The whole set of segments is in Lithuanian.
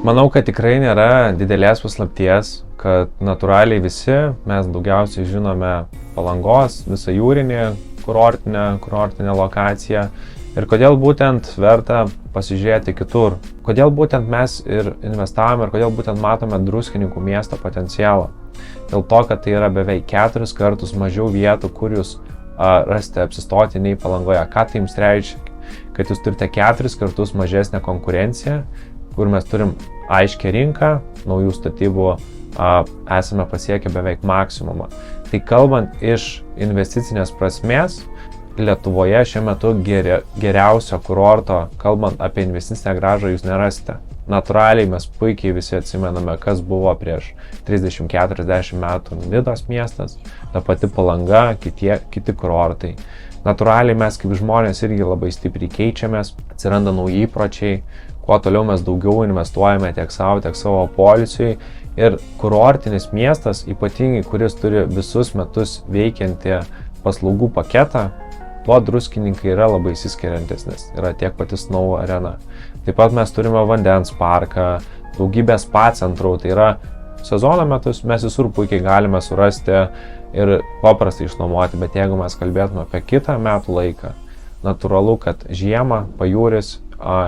Manau, kad tikrai nėra didelės paslapties, kad natūraliai visi mes daugiausiai žinome Palangos, visą jūrinį kurortinę lokaciją ir kodėl būtent verta pasižiūrėti kitur. Kodėl būtent mes ir investavome ir kodėl būtent matome Druskininkų miesto potencialą. Dėl to, kad tai yra beveik 4 kartus mažiau vietų, kur jūs rasite apsistoti nei Palangoje. Ką tai jums reiškia? Kad jūs turite 4 kartus mažesnę konkurenciją, kur mes turim aiškę rinką, naujų statybų esame pasiekę beveik maksimumą. Tai kalbant iš investicinės prasmės, Lietuvoje šiuo metu geriausio kurorto, kalbant apie investicinę grąžą, jūs nerasite. Natūraliai mes puikiai visi atsimename, kas buvo prieš 30-40 metų Nidos miestas, ta pati Palanga, kiti kurortai. Natūraliai mes kaip žmonės irgi labai stipriai keičiamės, atsiranda nauji įpročiai, kuo toliau mes daugiau investuojame tiek savo poilsiui. Ir kurortinis miestas, ypatingai kuris turi visus metus veikiantį paslaugų paketą, tuo Druskininkai yra labai įsiskiriantis, nes yra tiek pati Snow arena. Taip pat mes turime vandens parką, daugybę spa centrų, tai yra sezono metus mes visur puikiai galime surasti ir paprastai išnuomoti, bet jeigu mes kalbėtume apie kitą metų laiką, natūralu, kad žiemą, pajūris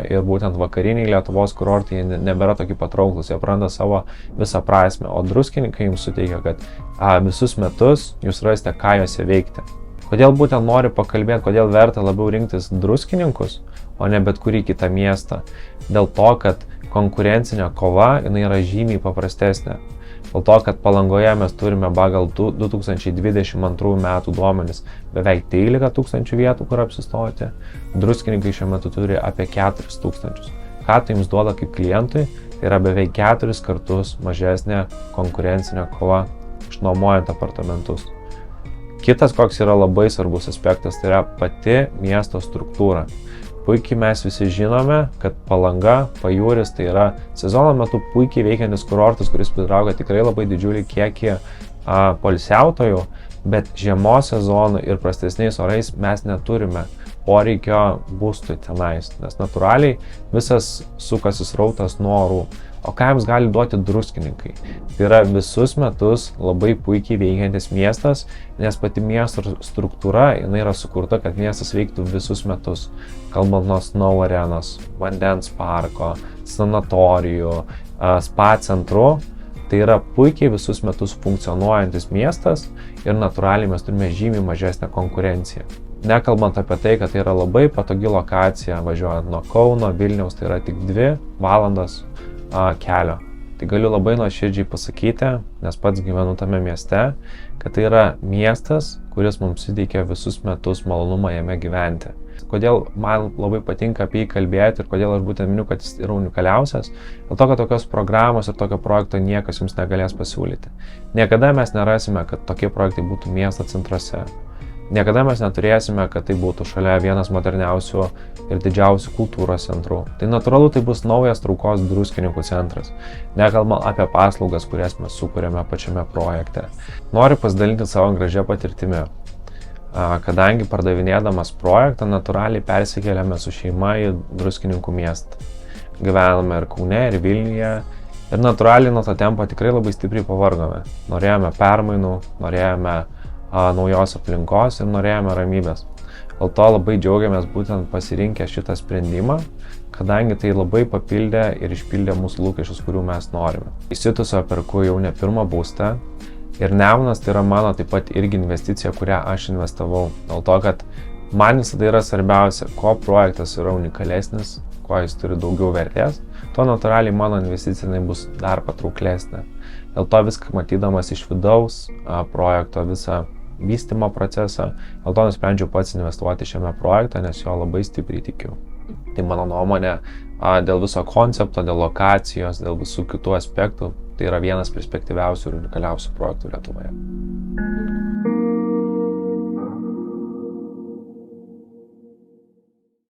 ir būtent vakariniai Lietuvos kurortai nebėra tokie patrauklus, jie praranda savo visą prasmę, o Druskininkai jums suteikia, kad visus metus jūs rasite, ką juose veikti. Kodėl būtent noriu pakalbėti, kodėl verta labiau rinktis Druskininkus, o ne bet kurį kitą miestą? Dėl to, kad konkurencinė kova yra žymiai paprastesnė. Dėl to, kad Palangoje mes turime pagal 2022 metų duomenis beveik 13 000 vietų, kur apsistoti. Druskininkai šiuo metu turi apie 4 000. Ką tai jums duoda kaip klientui? Tai yra beveik 4 kartus mažesnė konkurencinė kova išnuomojant apartamentus. Kitas, koks yra labai svarbus aspektas, tai yra pati miesto struktūra. Puikiai mes visi žinome, kad Palanga, pajūris, tai yra sezono metu puikiai veikiantis kurortas, kuris pritraukia tikrai labai didžiulį kiekį poilsiautojų, bet žiemos sezonu ir prastesniais orais mes neturime poreikio būstui tenais, nes natūraliai visas sukasi srautas nuo orų. O ką jums gali duoti Druskininkai? Tai yra visus metus labai puikiai veikiantis miestas, nes pati miesto struktūra yra sukurta, kad miestas veiktų visus metus. Kalbant nuo Snow arenos, vandens parko, sanatorijų, spa centrų, tai yra puikiai visus metus funkcionuojantis miestas ir natūraliai mes turime žymiai mažesnę konkurenciją. Nekalbant apie tai, kad tai yra labai patogi lokacija, važiuojant nuo Kauno, Vilniaus, tai yra tik 2 valandos kelio. Tai galiu labai nuoširdžiai pasakyti, nes pats gyvenu tame mieste, kad tai yra miestas, kuris mums suteikia visus metus malonumą jame gyventi. Kodėl man labai patinka apie jį kalbėti ir kodėl aš būtent miniu, kad jis yra unikaliausias? Dėl to, kad tokios programos ir tokio projekto niekas jums negalės pasiūlyti. Niekada mes nerasime, kad tokie projektai būtų miesto centruose. Niekada mes neturėsime, kad tai būtų šalia vienas moderniausių ir didžiausių kultūros centrų. Tai natūralu, tai bus naujas traukos Druskininkų centras. Nekalbant apie paslaugas, kurias mes sukūrėme pačiame projekte. Noriu pasidalinti savo gražią patirtimį. Kadangi pardavinėdamas projektą, natūraliai persikėlėme su šeima į Druskininkų miestą. Gyvename ir Kaune, ir Vilniuje. Ir natūraliai nuo to tempo tikrai labai stipriai pavargome. Norėjome permainų, norėjome naujos aplinkos ir norėjome ramybės. Dėl to labai džiaugiamės būtent pasirinkę šitą sprendimą, kadangi tai labai papildė ir išpildė mūsų lūkesčius, kurių mes norime. Įsitusio perku jau ne pirmą būstą ir Nemunas tai yra mano taip pat irgi investicija, kurią aš investavau. Dėl to, kad man visada yra svarbiausia, ko projektas yra unikalesnis, kuo jis turi daugiau vertės, tuo natūraliai mano investicija bus dar patrauklesnė. Dėl to viską matydamas iš vidaus projekto visą vystymo procesą, dėl to nusprendžiau pats investuoti šiame projekte, nes jo labai stipriai tikiu. Tai mano nuomonė, dėl viso koncepto, dėl lokacijos, dėl visų kitų aspektų, tai yra vienas perspektyviausių ir unikaliausių projektų Lietuvoje.